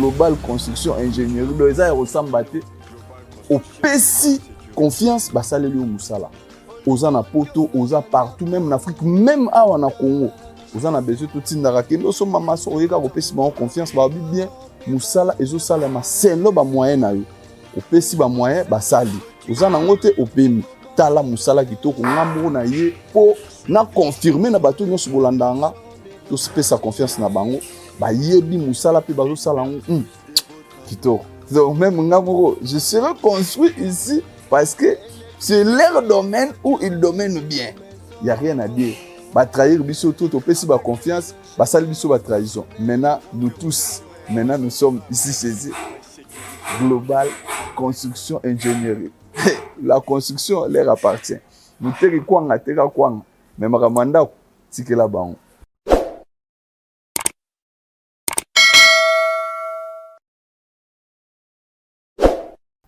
Global Construction Ingénierie. Donc, ça ressemble à au PESI confiance, bah ça les Moussala. Oza na poto, oza partout, même en Afrique, même en Congo. Oza na besoin tout tindara kendo so mama so oyeka ko PESI ba confiance ba bien Moussala ezo sala ma selo ba moyen na yo. Au PESI ba moyen ba sali. Oza na ngote opemi. Tala Moussala kitoko ngambo na ye po na confirmer na bato nyonso bolandanga. To se sa confiance na bango. Ba yebi Moussala pe bazo sala ngo. Kitoko. Donc même Ngamoro, je serai construit ici parce que c'est leur domaine où ils dominent bien. Il n'y a rien à dire. Bah trahir biso tout au PC ba confiance, bah ça biso ba trahison. Maintenant nous tous, maintenant nous sommes ici chez Global Construction Ingénierie. La construction leur appartient. Nous teri kwanga tera kwanga. Mais makamanda tikela bango.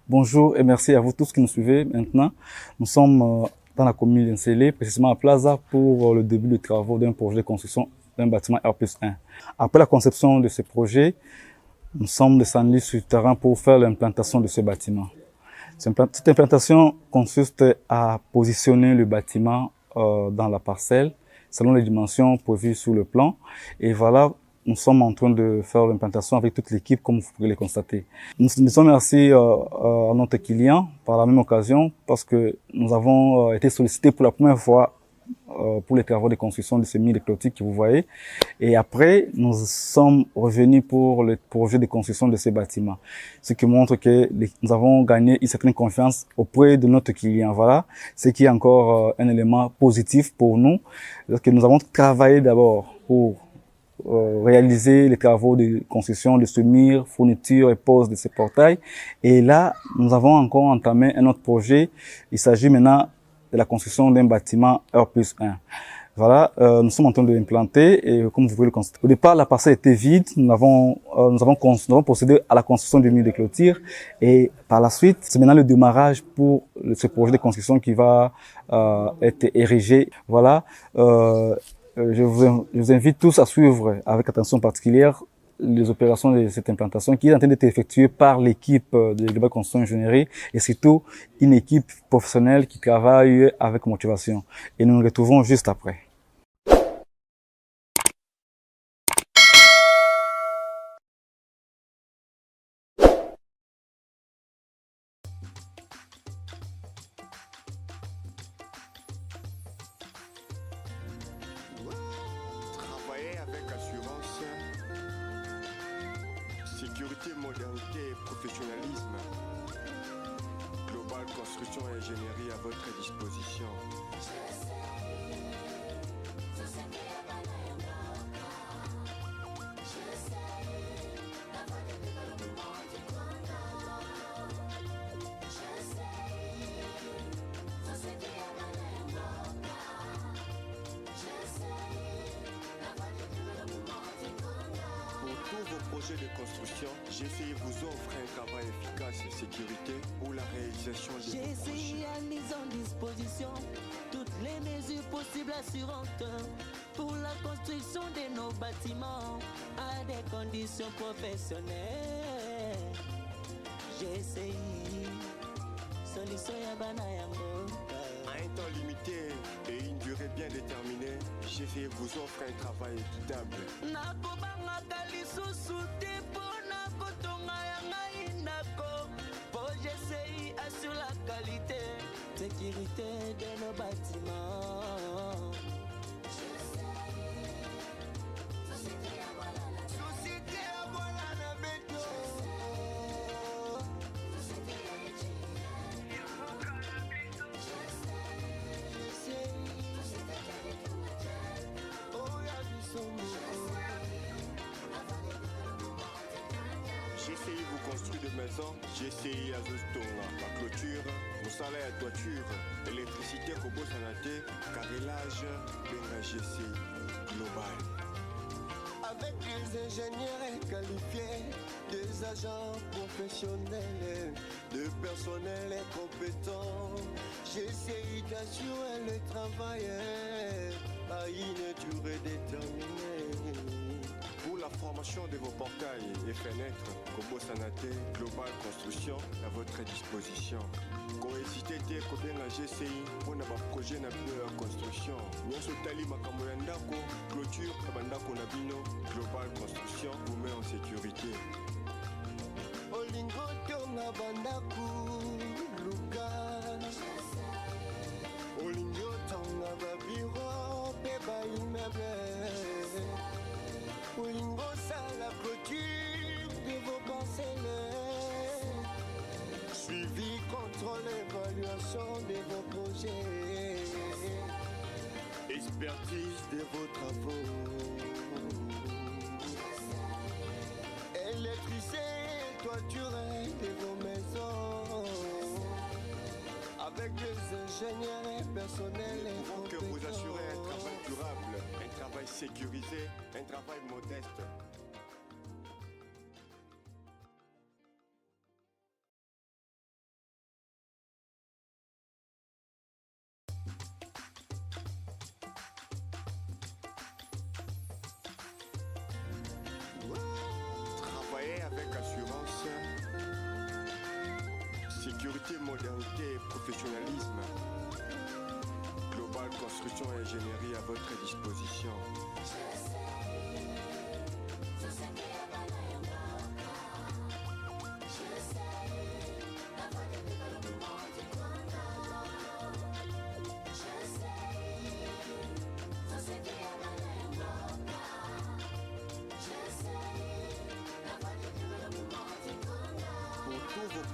Bonjour et merci à vous tous qui nous suivez maintenant. Nous sommes dans la commune d'Ensélé, précisément à Plaza, pour le début des travaux d'un projet de construction d'un bâtiment R+1. Après la conception de ce projet, nous sommes descendus sur le terrain pour faire l'implantation de ce bâtiment. Cette implantation consiste à positionner le bâtiment dans la parcelle selon les dimensions prévues sur le plan. Et voilà, nous sommes en train de faire l'implantation avec toute l'équipe, comme vous pouvez le constater. Nous sommes merci à notre client par la même occasion parce que nous avons été sollicités pour la première fois pour les travaux de construction de ce mur de clôture que vous voyez. Et après, nous sommes revenus pour le projet de construction de ces bâtiments. Ce qui montre que nous avons gagné une certaine confiance auprès de notre client. Voilà, ce qui est encore un élément positif pour nous. Parce que nous avons travaillé d'abord pour réaliser les travaux de construction de ce mur, fourniture et pose de ces portails. Et là, nous avons encore entamé un autre projet. Il s'agit maintenant de la construction d'un bâtiment R+1. Voilà, nous sommes en train de l'implanter et comme vous pouvez le constater. Au départ, la parcelle était vide. Nous avons procédé à la construction du mur de clôture et par la suite, c'est maintenant le démarrage pour ce projet de construction qui va être érigé. Voilà. Je vous invite tous à suivre avec attention particulière les opérations de cette implantation qui est en train d'être effectuée par l'équipe de Global Construction Ingénierie et surtout une équipe professionnelle qui travaille avec motivation. Et nous nous retrouvons juste après. Sécurité, modernité et professionnalisme. Global Construction et Ingénierie à votre disposition. Pour vos projets de construction, GCI vous offre un travail efficace et sécurité pour la réalisation de vos projets. GCI a mis en disposition toutes les mesures possibles assurantes pour la construction de nos bâtiments à des conditions professionnelles. GCI, solution ya bana yango. À un temps limité et une durée bien déterminée, GCI vous offre un travail équitable. Nakobanga lisusu te mpona kotonga ya ngai ndako. Pour GCI assure la qualité, sécurité de nos bâtiments. Société à voilà na beto. GCI vous construit des maisons, GCI Azostonga, la clôture, Moussala et toiture, électricité, robot sanaté, carrelage, Benga GCI Global. Avec des ingénieurs qualifiés, des agents professionnels, de personnel compétent, GCI d'assurer le travail à une durée déterminée. Pour la formation formation de vos portails et fenêtres, Kobo Sanate Global Construction à votre disposition. Cohésité te kobenga GCI pour na projet na bino ya construction. Nyonso tali makambo ya ndako, clôture na bandako na bino, Global Construction vous met en sécurité. Olingo tonga bandaku luka Olingo tonga babiro pe ba immeuble Olingo sala clôture de vos parcelles Suivi, contrôle, évaluation de vos projets Expertise de vos travaux Électricité toiture de vos maisons avec des ingénieurs et personnels Nous pouvons que vous assurer un travail durable, un travail sécurisé, un travail modeste. Travailler avec assurance, sécurité, modernité et professionnalisme. Global Construction et Ingénierie à votre disposition.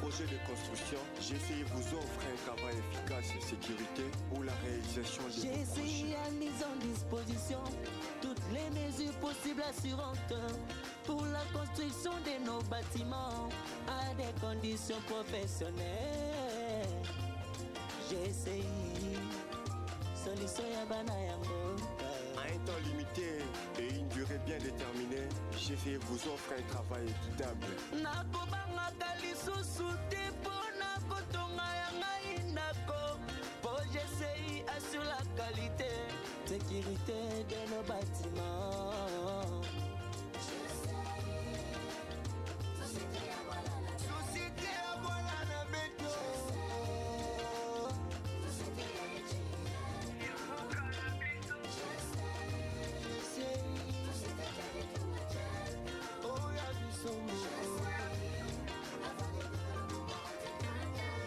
Projet de construction, GCI vous offre un travail efficace et sécurité pour la réalisation de vos projets. GCI a mis en disposition toutes les mesures possibles assurantes pour la construction de nos bâtiments à des conditions professionnelles. GCI, solution ya bana yango. À un temps limité et une durée bien déterminée, GCI vous offre un travail équitable. Nakobanga lisusu te pona kotonga ya ngai ndako. Pour GCI assure la qualité, sécurité de nos bâtiments.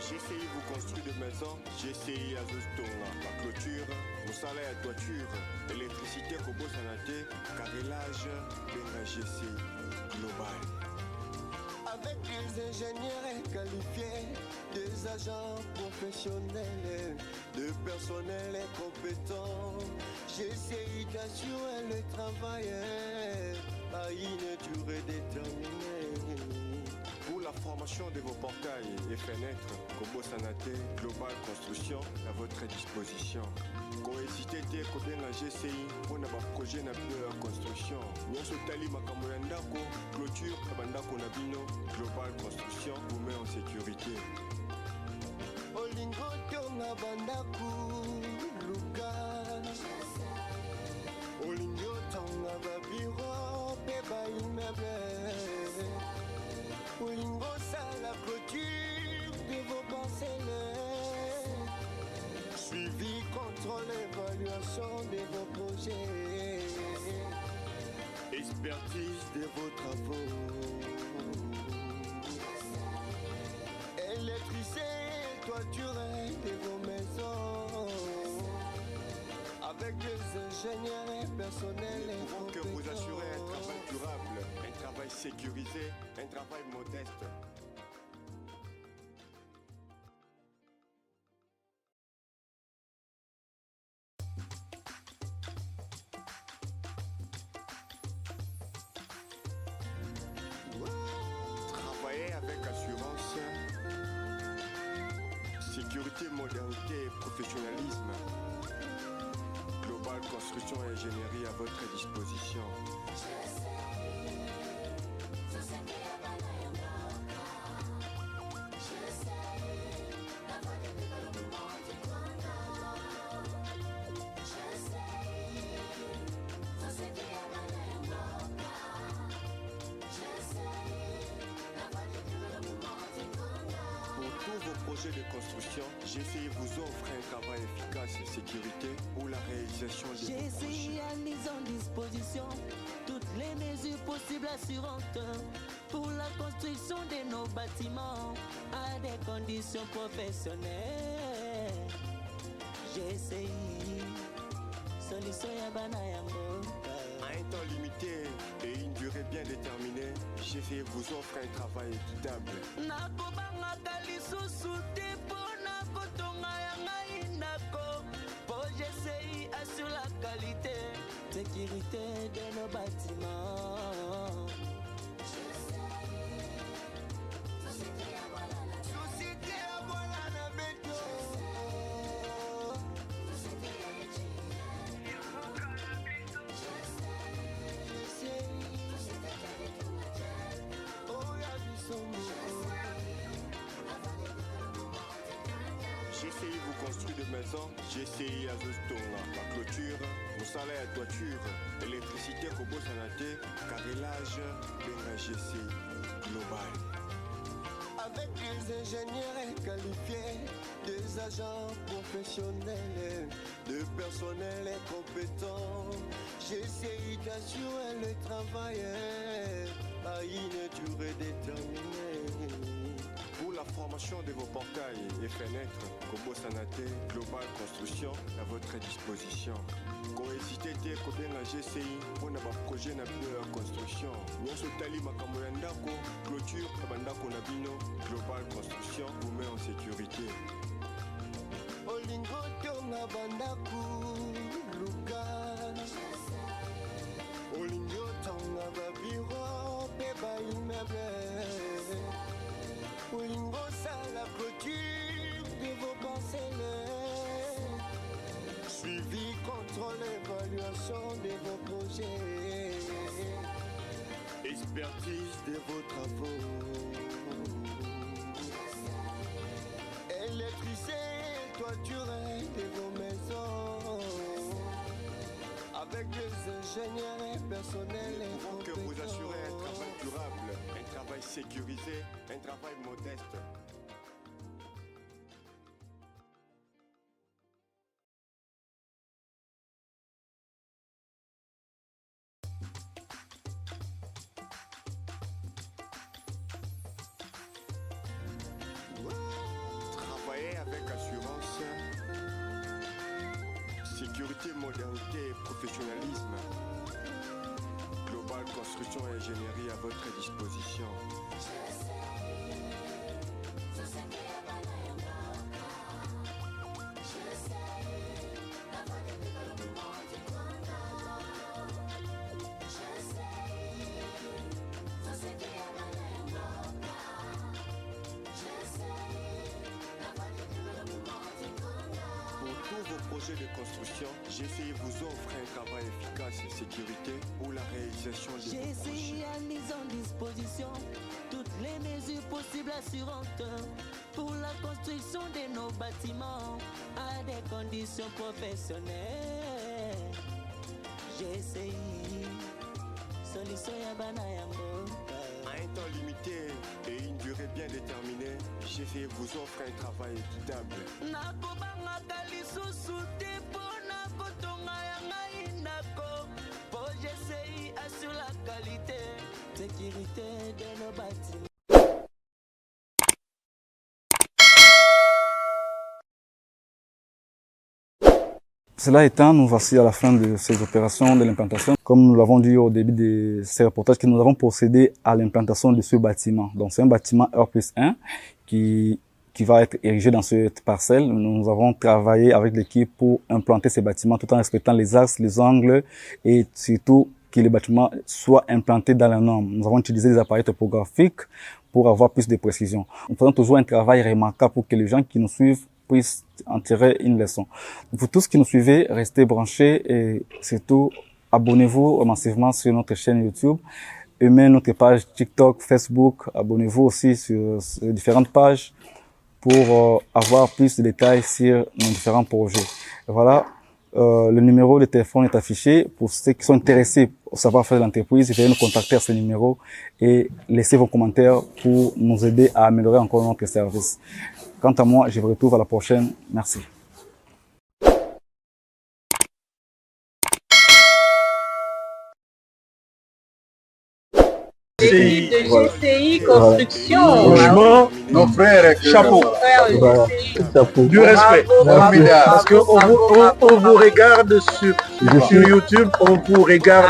GCI vous construit des maisons, GCI Azostonga, la clôture, Moussala et toiture, électricité, Kobo Sanate, carrelage, Benga GCI Global. Avec des ingénieurs qualifiés, des agents professionnels, de personnel compétent, j'essaye d'assurer le travail à une durée déterminée. Pour la formation de vos portails et fenêtres, Kobo Sanate Global Construction à votre disposition. Cohésité te kobenga GCI pour na projet na bino ya construction. Nyonso tali makambo ya ndako, clôture na bandako na bino, Global Construction vous met en sécurité. Olingo tonga bandaku luka Olingo tonga babiro pe ba immeuble Olingo sala clôture de vos parcelles Suivi, contrôle, évaluation de vos projets Expertise de vos travaux Électricité, toiture de vos maisons avec des ingénieurs et personnels Nous pouvons que vous assurer un travail durable, un travail sécurisé, un travail modeste. Travailler avec assurance, sécurité, modernité et professionnalisme. Global Construction et Ingénierie à votre disposition. projets de construction, GCI vous offre un travail efficace et sécurité pour la réalisation de vos GCI projets. a mis en disposition toutes les mesures possibles assurantes pour la construction de nos bâtiments à des conditions professionnelles. GCI, solution ya bana ya mboka. À un temps limité et une durée bien déterminée, GCI vous offre un travail équitable. nakobangaka lisusu te mpona kotonga ya ngai ndako po GCI assure la qualité sécurité de nos bâtiments. Société ya bwana na beto. Oya biso moko. GCI vous construit des maisons, GCI Azostonga, la clôture, mosala ya toiture, électricité kobosanate, carrelage, benga GCI global. Avec des ingénieurs qualifiés, des agents professionnels, de personnel compétent, j'essaye d'assurer le travail à une durée déterminée. Pour la formation de vos portails et fenêtres, Kobo Sanate Global Construction à votre disposition. Cohésité te combien la GCI pour un projet na construction. Nyoso tali makambo ya ndako, clôture bandako na bino, Global Construction vous met en sécurité. Olingo tonga bandaku luka. Olingo tonga babiro pe ba immeuble. Olingo sala clôture de vos parcelles. Suivi, contrôle, évaluation de vos projets. Expertise de vos travaux. Électricité, toiture de vos maisons. Avec des ingénieurs et personnels. Nous pouvons que vous assurer un travail durable, un travail sécurisé, un travail modeste. Travailler avec assurance, sécurité, modernité et professionnalisme. Global Construction et Ingénierie à votre disposition. Pour tous vos projets de construction, GCI vous offre un travail efficace et sécurité pour la réalisation de vos projets. GCI a mis en disposition toutes les mesures possibles assurantes pour la construction de nos bâtiments à des conditions professionnelles. GCI, solution ya bana ya mboka. À un temps limité et une durée bien déterminée, GCI vous offre un travail équitable. nakobangaka lisusu te mpona kotonga ya ngai ndako po GCI assure la qualité sécurité de nos bâtiments. Cela étant, nous voici à la fin de ces opérations de l'implantation. Comme nous l'avons dit au début de ces reportages, que nous avons procédé à l'implantation de ce bâtiment. Donc c'est un bâtiment R+1 qui va être érigé dans cette parcelle. Nous avons travaillé avec l'équipe pour implanter ces bâtiments tout en respectant les axes, les angles et surtout que les bâtiments soient implantés dans la norme. Nous avons utilisé des appareils topographiques pour avoir plus de précision. Nous faisons toujours un travail remarquable pour que les gens qui nous suivent puissent en tirer une leçon. Vous tous qui nous suivez, restez branchés et surtout abonnez-vous massivement sur notre chaîne YouTube. Aimez notre page TikTok, Facebook. Abonnez-vous aussi sur différentes pages pour avoir plus de détails sur nos différents projets. Et voilà, le numéro de téléphone est affiché. Pour ceux qui sont intéressés au savoir-faire de l'entreprise, veuillez nous contacter à ce numéro et laissez vos commentaires pour nous aider à améliorer encore notre service. Quant à moi, je vous retrouve à la prochaine. Merci. L'équipe de GCI Construction. Franchement, nos frères, chapeau. Du respect. Parce qu'on vous regarde sur YouTube, on vous regarde.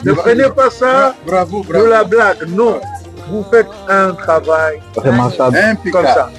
Ne prenez pas ça de la blague. Non. Vous faites un travail comme ça.